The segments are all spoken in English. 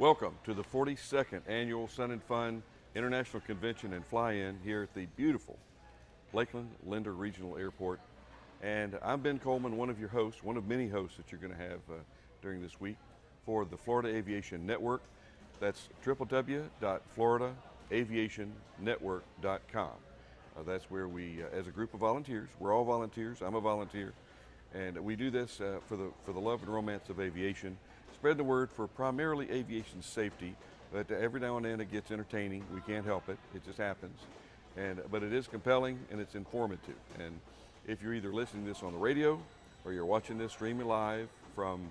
Welcome to the 42nd Annual Sun and Fun International Convention and Fly-In here at the beautiful Lakeland-Linder Regional Airport. And I'm Ben Coleman, one of your hosts, one of many hosts that you're going to have during this week for the Florida Aviation Network. That's www.floridaaviationnetwork.com. That's where we, as a group of volunteers, we're all volunteers, I'm a volunteer, and we do this for the love and romance of aviation. Spread the word for primarily aviation safety, but every now and then it gets entertaining. We can't help it, it just happens. But it is compelling and it's informative. And if you're either listening to this on the radio or you're watching this streaming live from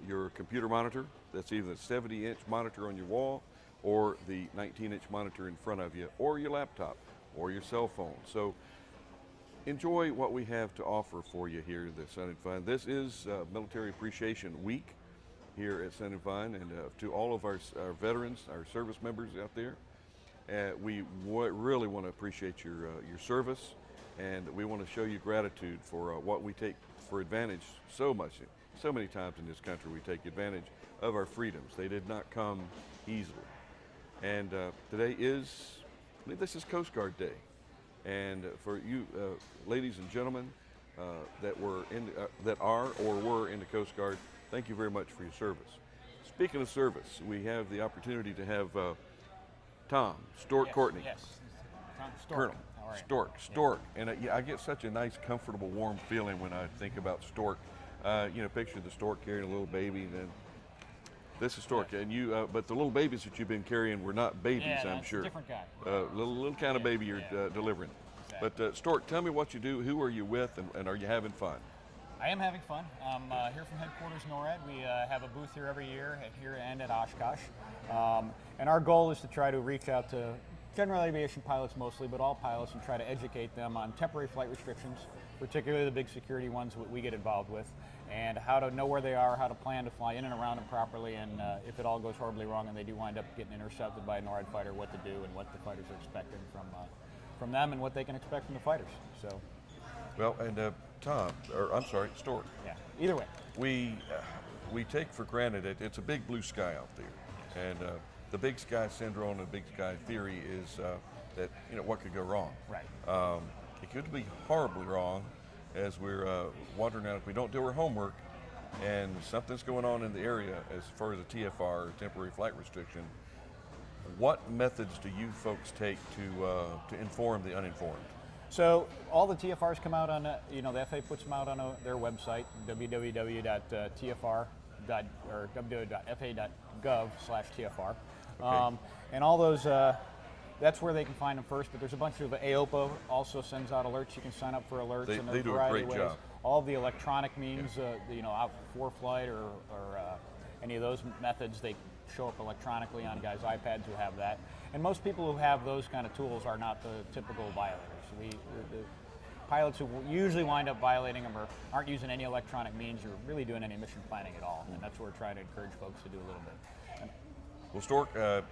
your computer monitor, that's either the 70-inch monitor on your wall or the 19-inch monitor in front of you, or your laptop or your cell phone. So enjoy what we have to offer for you here at the Sun and Fun. This is Military Appreciation Week here at Sun and Fun, and to all of our veterans, our service members out there, we really want to appreciate your service, and we want to show you gratitude for what we take for advantage so many times in this country. We take advantage of our freedoms. They did not come easily. And today is, I believe this is Coast Guard Day. And for you ladies and gentlemen that are or were in the Coast Guard, thank you very much for your service. Speaking of service, we have the opportunity to have Tom, Stork Courtney. Yes, Tom Stork. Colonel. Stork. And I get such a nice, comfortable, warm feeling when I think about Stork. Picture the stork carrying a little baby, and then this is Stork. And you, but the little babies that you've been carrying were not babies, I'm sure. A different guy. Little kind of baby you're delivering. Exactly. But Stork, tell me what you do, who are you with, and are you having fun? I am having fun. I'm here from headquarters NORAD. We have a booth here every year, here and at Oshkosh. And our goal is to try to reach out to general aviation pilots mostly, but all pilots, and try to educate them on temporary flight restrictions, particularly the big security ones that we get involved with, and how to know where they are, how to plan to fly in and around them properly, and if it all goes horribly wrong and they do wind up getting intercepted by a NORAD fighter, what to do and what the fighters are expecting from them and what they can expect from the fighters. So. Well, and Stork. Yeah, either way. We take for granted it's a big blue sky out there. And the big sky syndrome and big sky theory is that, what could go wrong? Right. It could be horribly wrong as we're wandering out. If we don't do our homework and something's going on in the area as far as a TFR, or temporary flight restriction, what methods do you folks take to inform the uninformed? So all the TFRs come out on, the FAA puts them out on their website, www.fa.gov/TFR. Okay. And all those, that's where they can find them first, but there's a bunch of, AOPA also sends out alerts. You can sign up for alerts. They do a great job. All of the electronic means, out for flight or any of those methods, they show up electronically on guys' iPads who have that. And most people who have those kind of tools are not the typical violators. The pilots who usually wind up violating them aren't using any electronic means or really doing any mission planning at all. And that's what we're trying to encourage folks to do a little bit. Well, Stork, I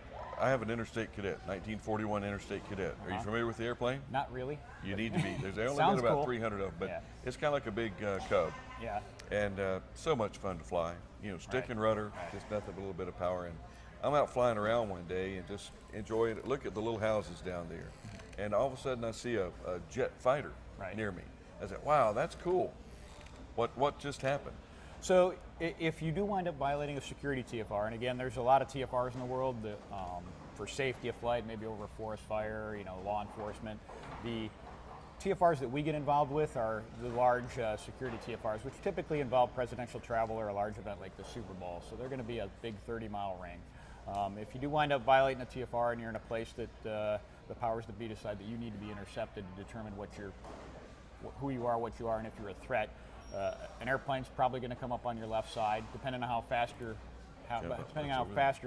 have an Interstate Cadet, 1941 Interstate Cadet. Are you familiar with the airplane? Not really. You need to be. There's only been about cool. 300 of them, but it's kind of like a big Cub. Yeah. And so much fun to fly. Stick and rudder, just nothing but a little bit of power. And I'm out flying around one day and just enjoying it. Look at the little houses down there. And all of a sudden I see a jet fighter near me. I said, wow, that's cool. What just happened? So if you do wind up violating a security TFR, and again, there's a lot of TFRs in the world that, for safety of flight, maybe over forest fire, law enforcement. The TFRs that we get involved with are the large security TFRs, which typically involve presidential travel or a large event like the Super Bowl. So they're going to be a big 30-mile ring. If you do wind up violating a TFR and you're in a place that the powers that be decide that you need to be intercepted to determine who you are, what you are, and if you're a threat, an airplane's probably going to come up on your left side, depending on how fast you're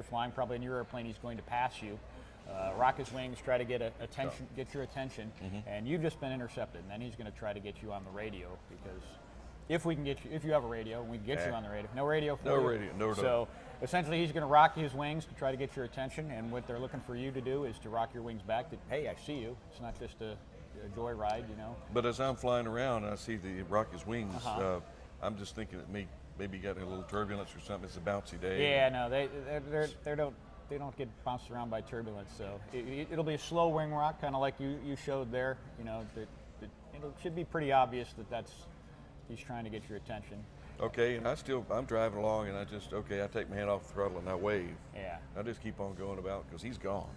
flying. Probably in your airplane, he's going to pass you. Rock his wings, try to get your attention, and you've just been intercepted. And then he's going to try to get you on the radio, because if you have a radio, we can get you on the radio. No radio for you. So essentially, he's going to rock his wings to try to get your attention, and what they're looking for you to do is to rock your wings back. That, hey, I see you. It's not just a joyride, But as I'm flying around, and I see the rock his wings. I'm just thinking of me maybe getting a little turbulence or something. It's a bouncy day. Yeah, no, they don't get bounced around by turbulence. So it'll be a slow wing rock, kind of like you showed there. You know, it should be pretty obvious that he's trying to get your attention. Okay, and I'm driving along, and I take my hand off the throttle and I wave. Yeah. I just keep on going about because he's gone.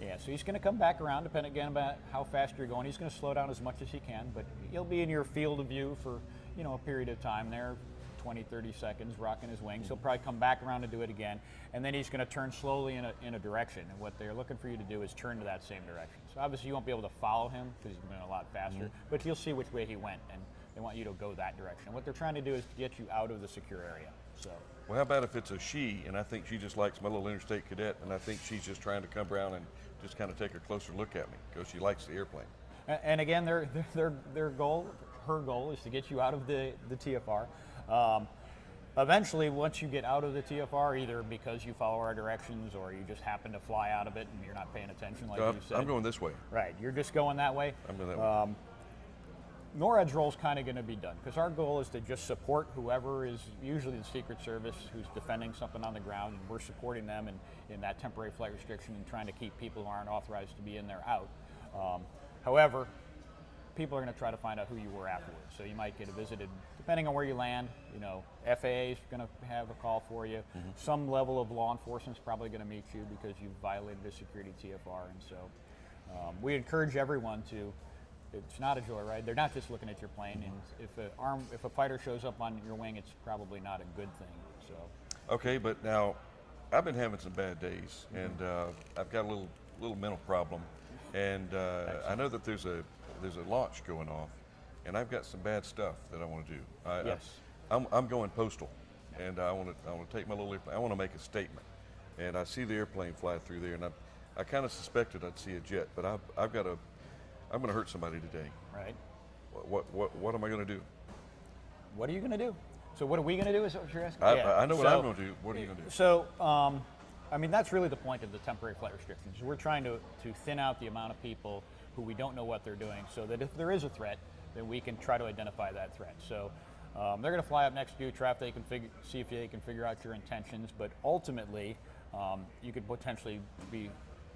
Yeah, so he's going to come back around, depending again about how fast you're going. He's going to slow down as much as he can, but he'll be in your field of view for, you know, a period of time there, 20, 30 seconds, rocking his wings. He'll probably come back around and do it again, and then he's going to turn slowly in a direction, and what they're looking for you to do is turn to that same direction. So obviously you won't be able to follow him because he's going a lot faster, but you'll see which way he went, and they want you to go that direction. What they're trying to do is to get you out of the secure area. So. Well, how about if it's a she, and I think she just likes my little interstate cadet, and I think she's just trying to come around and just kind of take a closer look at me because she likes the airplane. And again, her goal is to get you out of the TFR. Eventually, once you get out of the TFR, either because you follow our directions or you just happen to fly out of it and you're not paying attention, like you said. I'm going this way. Right, you're just going that way. I'm going that way. NORAD's role is kind of going to be done because our goal is to just support whoever is usually the Secret Service who's defending something on the ground, and we're supporting them in that temporary flight restriction and trying to keep people who aren't authorized to be in there out. However, people are going to try to find out who you were afterwards. So you might get visited, depending on where you land. You know, FAA is going to have a call for you. Some level of law enforcement is probably going to meet you because you violated a security TFR, and so we encourage everyone to. It's not a joyride. They're not just looking at your plane. And if a fighter shows up on your wing, it's probably not a good thing. So. Okay, but now I've been having some bad days, and I've got a little mental problem, and I know that there's a launch going off, and I've got some bad stuff that I want to do. Yes. I'm going postal, and I want to take my little airplane. I want to make a statement, and I see the airplane fly through there, and I kind of suspected I'd see a jet, but I'm going to hurt somebody today. Right. What am I going to do? What are you going to do? So what are we going to do is what you're asking? I know what I'm going to do. What are you going to do? So, I mean, that's really the point of the temporary flight restrictions. We're trying to thin out the amount of people who we don't know what they're doing so that if there is a threat, then we can try to identify that threat. So they're going to fly up next to you, see if they can figure out your intentions, but ultimately you could potentially be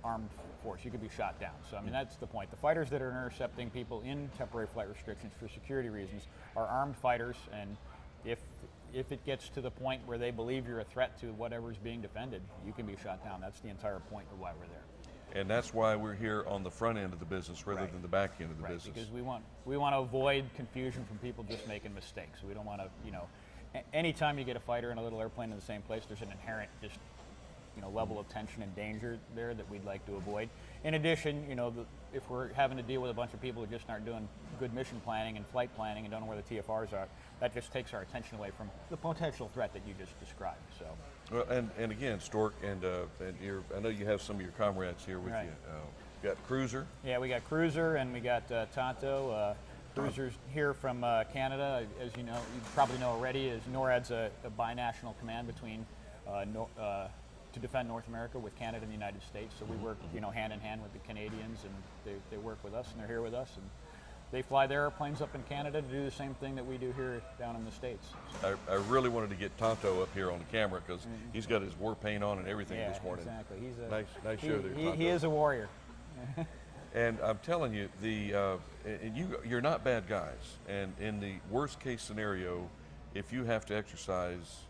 armed force. You could be shot down. So, I mean, that's the point. The fighters that are intercepting people in temporary flight restrictions for security reasons are armed fighters, and if it gets to the point where they believe you're a threat to whatever's being defended, you can be shot down. That's the entire point of why we're there. And that's why we're here on the front end of the business rather than the back end of the business. Because we want to avoid confusion from people just making mistakes. We don't want to, you know, anytime you get a fighter and a little airplane in the same place, there's an inherent just level of tension and danger there that we'd like to avoid. In addition, if we're having to deal with a bunch of people who just aren't doing good mission planning and flight planning and don't know where the TFRs are, that just takes our attention away from the potential threat that you just described. So. Well, and again, Stork, and I know you have some of your comrades here with you. You got Cruiser. Yeah, we got Cruiser and we got Tonto. Cruiser's here from Canada. As you know, you probably know already, is NORAD's a binational command between to defend North America with Canada and the United States. So we work, hand in hand with the Canadians, and they work with us, and they're here with us, and they fly their airplanes up in Canada to do the same thing that we do here down in the States. I really wanted to get Tonto up here on the camera because he's got his war paint on and everything this morning. Exactly. He's a nice show there, Tonto. He is a warrior. And I'm telling you, you're not bad guys. And in the worst case scenario, if you have to exercise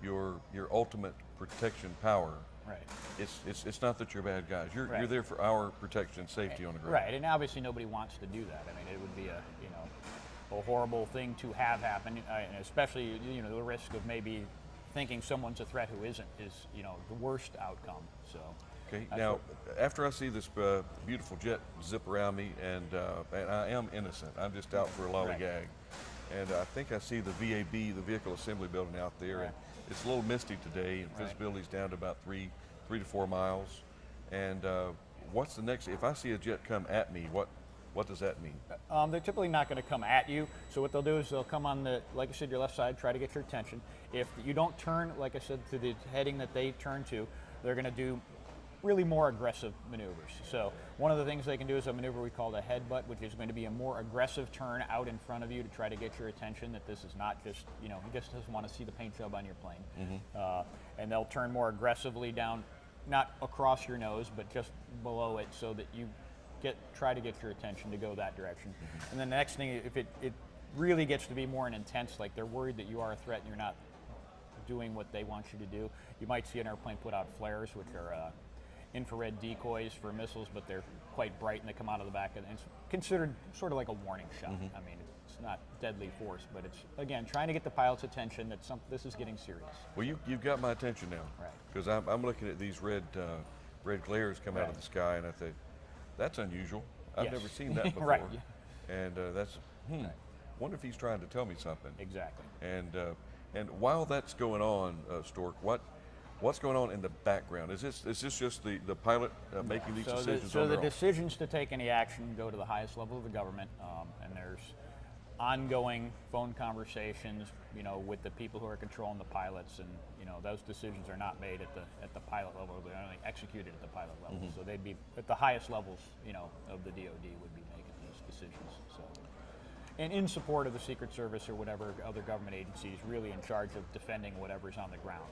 your ultimate protection power, right? It's not that you're bad guys. You're there for our protection and safety on the ground. Right, and obviously nobody wants to do that. I mean, it would be a horrible thing to have happen, and especially the risk of maybe thinking someone's a threat who isn't is the worst outcome. So. Okay. Now, after I see this beautiful jet zip around me, and I am innocent. I'm just out for a lollygag. And I think I see the VAB, the Vehicle Assembly Building out there. Right. And it's a little misty today, and visibility's down to about 3 to 4 miles. And what's the next? If I see a jet come at me, what does that mean? They're typically not going to come at you. So what they'll do is they'll come on like I said, your left side, try to get your attention. If you don't turn, like I said, to the heading that they turn to, they're going to do really more aggressive maneuvers. So one of the things they can do is a maneuver we call the headbutt, which is going to be a more aggressive turn out in front of you to try to get your attention that this is not just, he just doesn't want to see the paint job on your plane. And they'll turn more aggressively down, not across your nose, but just below it so that you try to get your attention to go that direction. And then the next thing, if it really gets to be more an intense, like they're worried that you are a threat and you're not doing what they want you to do, you might see an airplane put out flares, which are infrared decoys for missiles, but they're quite bright and they come out of the back, and it's considered sort of like a warning shot. I mean, it's not deadly force, but it's, again, trying to get the pilot's attention that this is getting serious. Well, you've got my attention now, right? Because I'm looking at these red glares come out of the sky, and I think that's unusual. I've never seen that before. Right. And that's wonder if he's trying to tell me something. Exactly. And while that's going on, Stork, what's going on in the background? Is this just the pilot making these decisions on their own? The decisions to take any action go to the highest level of the government, and there's ongoing phone conversations, with the people who are controlling the pilots, and those decisions are not made at the pilot level; they're only executed at the pilot level. So they'd be at the highest levels, of the DoD would be making these decisions. So. And in support of the Secret Service or whatever other government agencies really in charge of defending whatever's on the ground.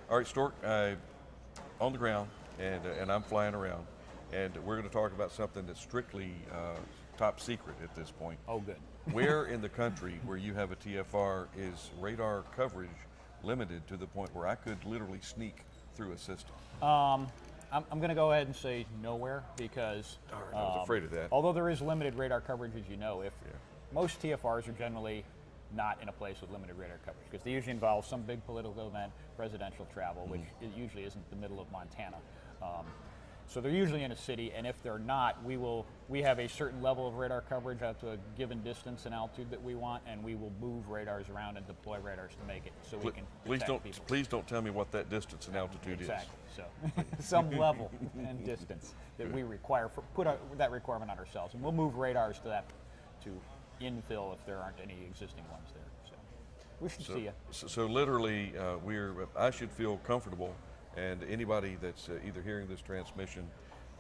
All right, Stork, on the ground, and I'm flying around, and we're going to talk about something that's strictly top secret at this point. Oh, good. Where in the country where you have a TFR is radar coverage limited to the point where I could literally sneak through a system? I'm going to go ahead and say nowhere, because I was afraid of that. Although there is limited radar coverage, as most TFRs are generally not in a place with limited radar coverage, because they usually involve some big political event, presidential travel, which it usually isn't the middle of Montana. So they're usually in a city, and if they're not, we have a certain level of radar coverage out to a given distance and altitude that we want, and we will move radars around and deploy radars to make it so we can protect people. Please don't tell me what that distance and altitude is. Exactly. So some level and distance that we require that requirement on ourselves, and we'll move radars to infill if there aren't any existing ones there. So we should see you. So literally, I should feel comfortable. And anybody that's either hearing this transmission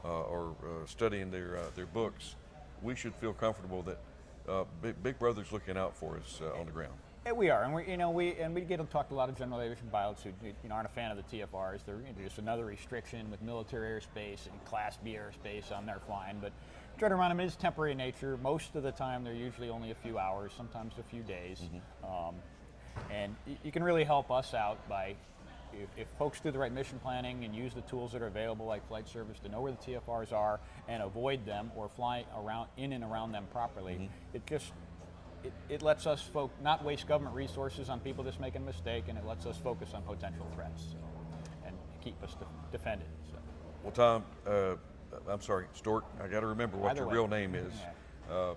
or studying their books, we should feel comfortable that Big Brother's looking out for us on the ground. And we are, and we get to talk to a lot of general aviation pilots who aren't a fan of the TFRs. They're just another restriction with military airspace and Class B airspace on their flying. But try to run them. It is temporary in nature. Most of the time, they're usually only a few hours, sometimes a few days. And you can really help us out by. If folks do the right mission planning and use the tools that are available, like flight service, to know where the TFRs are and avoid them or fly in and around them properly, it lets us not waste government resources on people just making a mistake, and it lets us focus on potential threats and keep us defended. So. Well, Tom, I'm sorry, Stork, I got to remember what your real name is. Yeah.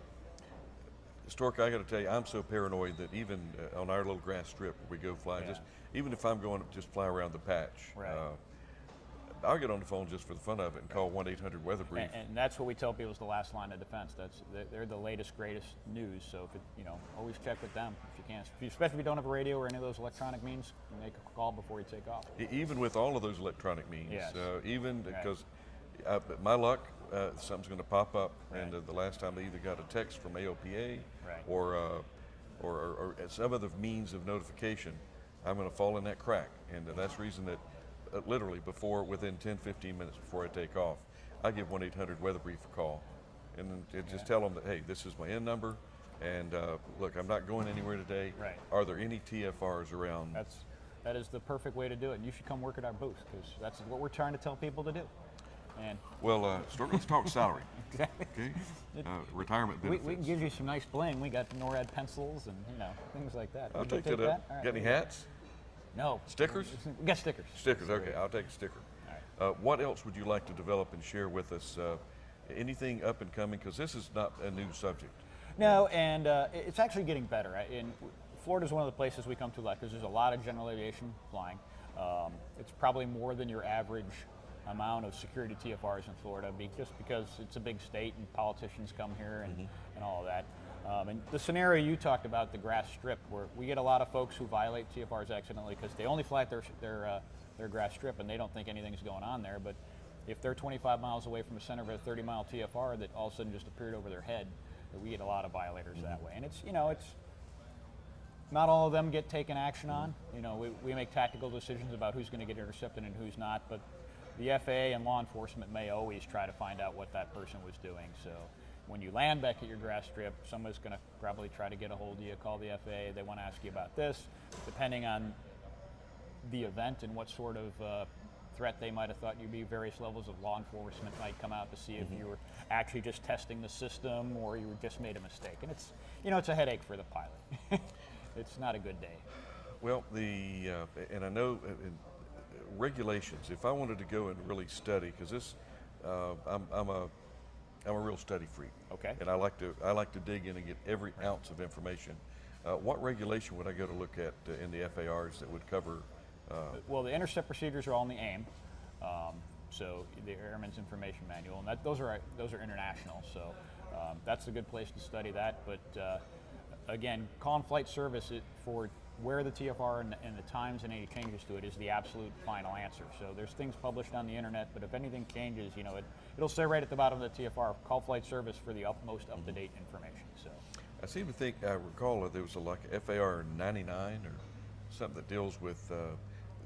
Stork, I got to tell you, I'm so paranoid that even on our little grass strip where we go fly, even if I'm going to just fly around the patch, I'll get on the phone just for the fun of it and call 1-800-WEATHER BRIEF. And that's what we tell people is the last line of defense. They're the latest, greatest news. So if always check with them if you can. Especially if you don't have a radio or any of those electronic means, make a call before you take off. Even with all of those electronic means, because my luck, something's going to pop up, and the last time they either got a text from AOPA or some other means of notification, I'm going to fall in that crack, and that's the reason that literally within 10-15 minutes before I take off, I give 1-800-WEATHER BRIEF a call, and just tell them that, hey, this is my N number, and look, I'm not going anywhere today. Are there any TFRs around? That is the perfect way to do it, and you should come work at our booth, because that's what we're trying to tell people to do. Well, Stork, let's talk salary. Exactly. Okay. Retirement benefits. We can give you some nice bling. We got NORAD pencils and things like that. I'll take that up. Got any hats? No. Stickers? We got stickers. Stickers. Okay, I'll take a sticker. All right. What else would you like to develop and share with us? Anything up and coming? Because this is not a new subject. No, and it's actually getting better. Florida is one of the places we come to a lot because there's a lot of general aviation flying. It's probably more than your average amount of security TFRs in Florida, just because it's a big state and politicians come here and all of that. And the scenario you talked about, the grass strip, where we get a lot of folks who violate TFRs accidentally because they only fly at their their grass strip and they don't think anything's going on there. But if they're 25 miles away from the center of a 30-mile TFR that all of a sudden just appeared over their head, we get a lot of violators that way. And it's, you know, it's not all of them get taken action on. You know, we make tactical decisions about who's going to get intercepted and who's not, but the FAA and law enforcement may always try to find out what that person was doing. So when you land back at your grass strip, someone's going to probably try to get a hold of you, call the FAA. They want to ask you about this. Depending on the event and what sort of threat they might have thought you'd be, various levels of law enforcement might come out to see if you were actually just testing the system or you just made a mistake. And it's, you know, it's a headache for the pilot. It's not a good day. Well, and I know regulations, if I wanted to go and really study, because this, I'm a real study freak. Okay. And I like to dig in and get every ounce of information. What regulation would I go to look at in the FARs that would cover? Well, the intercept procedures are all in the AIM, so the Airman's Information Manual, and those are international. So that's a good place to study that. But again, call and flight service for where the TFR and the times and any changes to it is the absolute final answer. So there's things published on the internet, but if anything changes, you know, it'll say right at the bottom of the TFR, call flight service for the most up-to-date information. So I seem to think, I recall that there was like a FAR 99 or something that deals with,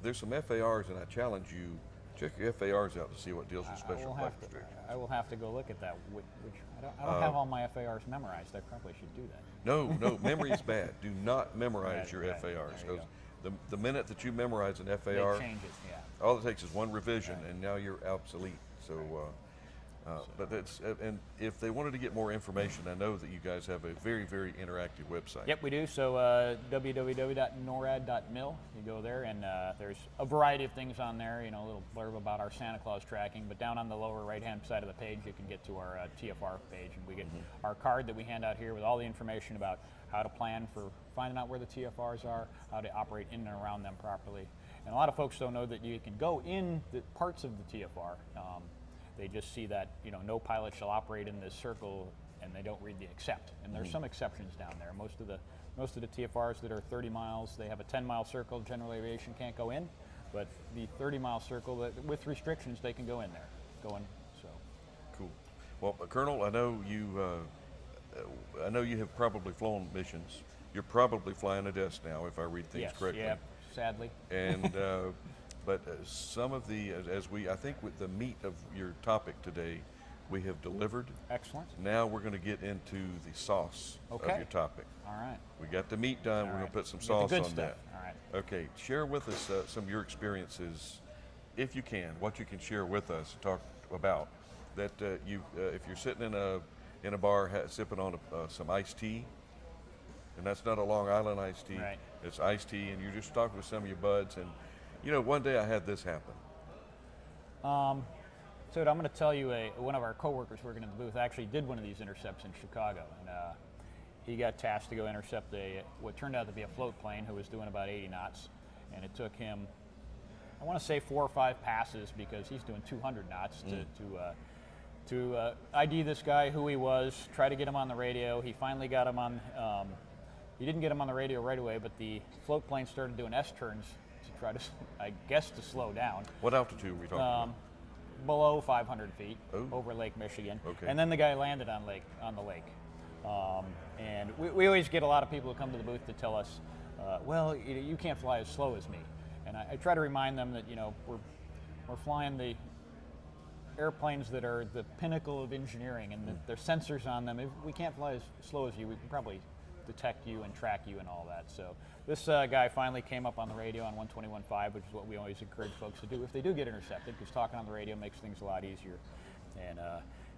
there's some FARs, and I challenge you, check your FARs out to see what deals with special flight restrictions. I will have to go look at that, which I don't have all my FARs memorized. I probably should do that. No, memory is bad. Do not memorize Right, your right. FARs, There you because the minute that you memorize an FAR, They change it, yeah. all it takes is one revision, Right. and now you're obsolete. So, but that's, and if they wanted to get more information, I know that you guys have a very, very interactive website. Yep, we do. So www.norad.mil. You go there, and there's a variety of things on there. You know, a little blurb about our Santa Claus tracking. But down on the lower right-hand side of the page, you can get to our TFR page, and we get our card that we hand out here with all the information about how to plan for finding out where the TFRs are, how to operate in and around them properly. And a lot of folks don't know that you can go in the parts of the TFR. They just see that, you know, no pilot shall operate in this circle, and they don't read the except. And there's some exceptions down there. Most of the TFRs that are 30 miles, they have a 10-mile circle. General Aviation can't go in, but the 30-mile circle, with restrictions, they can go in there. So. Cool. Well, Colonel, I know you have probably flown missions. You're probably flying a desk now, if I read things correctly. Yeah, sadly. And but some of the, I think with the meat of your topic today, we have delivered. Excellent. Now we're going to get into the sauce of your topic. All right. We got the meat done. We're going to put some Get sauce the good on stuff. that. All right. Okay, share with us some of your experiences, if you can, what you can share with us, talk about that. If you're sitting in a bar sipping on some iced tea, and that's not a Long Island iced tea, Right. it's iced tea, and you're just talking with some of your buds, and you know, one day I had this happen. So I'm going to tell you, one of our coworkers working in the booth actually did one of these intercepts in Chicago, and he got tasked to go intercept what turned out to be a float plane who was doing about 80 knots, and it took him, I want to say 4 or 5 passes, because he's doing 200 knots to ID this guy, who he was, try to get him on the radio. He finally got him on. He didn't get him on the radio right away, but the float plane started doing S-turns to try to, I guess, to slow down. What altitude were we talking about? Below 500 feet, Oh. over Lake Michigan. Okay. And then the guy landed on the lake. And we always get a lot of people who come to the booth to tell us, well, you can't fly as slow as me. And I try to remind them that, you know, we're flying the airplanes that are the pinnacle of engineering, and there's sensors on them. If we can't fly as slow as you, we can probably detect you and track you and all that. So this guy finally came up on the radio on 121.5, which is what we always encourage folks to do if they do get intercepted, because talking on the radio makes things a lot easier. And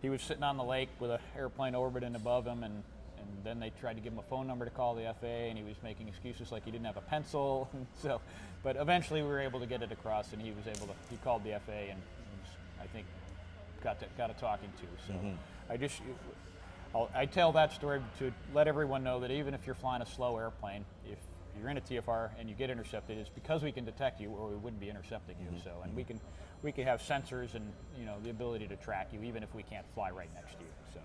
he was sitting on the lake with an airplane orbiting above him, and then they tried to give him a phone number to call the FAA, and he was making excuses like he didn't have a pencil. So, but eventually we were able to get it across, and he called the FAA, and I think got a talking to. So I tell that story to let everyone know that even if you're flying a slow airplane, if you're in a TFR and you get intercepted, it's because we can detect you, or we wouldn't be intercepting you. So, and we can have sensors and, you know, the ability to track you even if we can't fly right next to you. So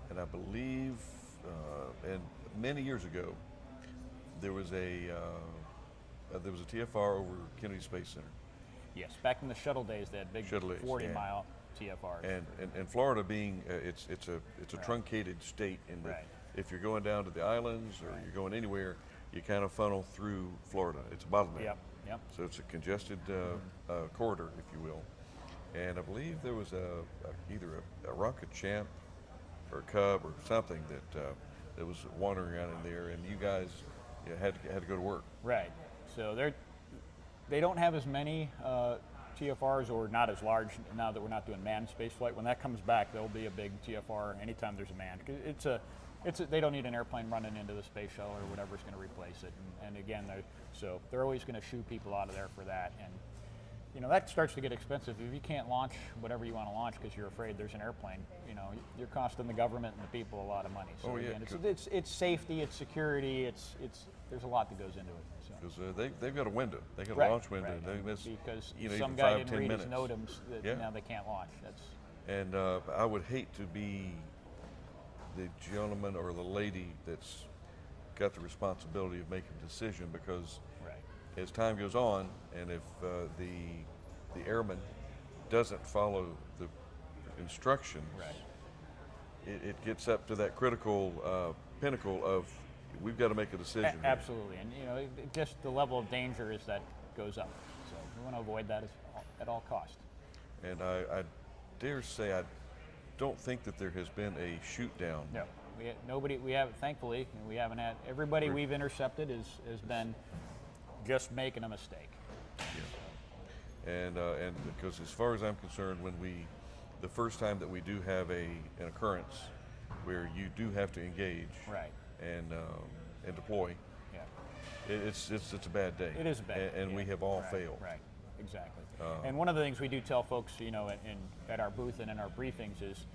and I believe, and many years ago, there was a there was a TFR over Kennedy Space Center. Yes, back in the shuttle days, they had big Shuttle days, 40-mile TFRs. And Florida being, it's a truncated state in that if you're going down to the islands or you're going anywhere, you kind of funnel through Florida. It's a bottleneck. Yep. So it's a congested corridor, if you will. And I believe there was either a rocket champ or a Cub or something that was wandering around in there, and you guys had to go to work. Right. So they don't have as many TFRs, or not as large now that we're not doing manned space flight. When that comes back, there'll be a big TFR anytime there's a manned. They don't need an airplane running into the space shuttle or whatever's going to replace it. And again, they're always going to shoo people out of there for that. And that starts to get expensive. If you can't launch whatever you want to launch because you're afraid there's an airplane, you're costing the government and the people a lot of money. So again, it's safety, it's security, there's a lot that goes into it. Because they've got a window, they got a launch window. They miss because even some guy 5, didn't 10 read minutes. his NOTAMs that now they can't launch. And I would hate to be the gentleman or the lady that's got the responsibility of making a decision, because as time goes on, and if the airman doesn't follow the instructions, it gets up to that critical pinnacle of we've got to make a decision. Absolutely, and just the level of danger is that goes up. So we want to avoid that at all costs. And I dare say I don't think that there has been a shoot down. No, thankfully, we haven't had, everybody we've intercepted has been just making a mistake. Yeah. And because as far as I'm concerned, the first time that we do have an occurrence where you do have to engage and deploy, it's a bad day. It is a bad day. And we have all failed. Right, exactly. And one of the things we do tell folks, at our booth and in our briefings is,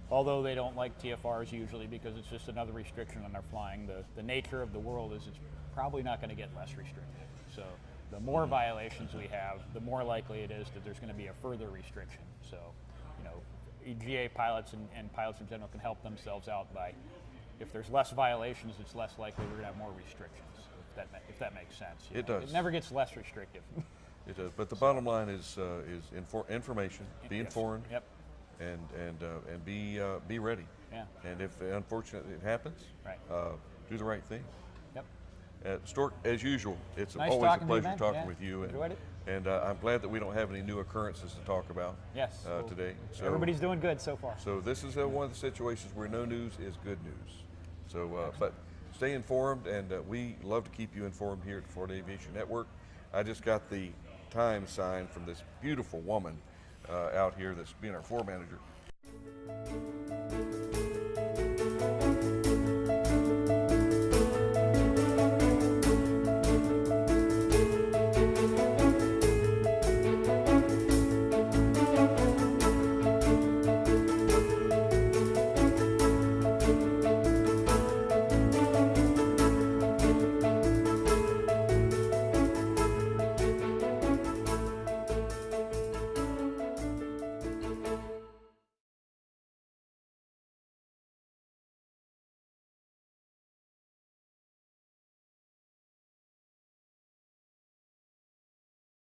although they don't like TFRs usually because it's just another restriction on their flying, the nature of the world is it's probably not going to get less restrictive. So the more violations we have, the more likely it is that there's going to be a further restriction. So, GA pilots and pilots in general can help themselves out by, if there's less violations, it's less likely we're going to have more restrictions, if that makes sense. It does. It never gets less restrictive. It does. But the bottom line is information, be informed, and be ready. Yeah. And if unfortunately it happens, do the right thing. Yep. Stork, as usual, it's nice always a talking to you, pleasure man. talking with you. Enjoyed it. And I'm glad that we don't have any new occurrences to talk about today. So everybody's doing good so far. So this is one of the situations where no news is good news. So, but stay informed, and we love to keep you informed here at the Florida Aviation Network. I just got the time sign from this beautiful woman out here that's being our floor manager.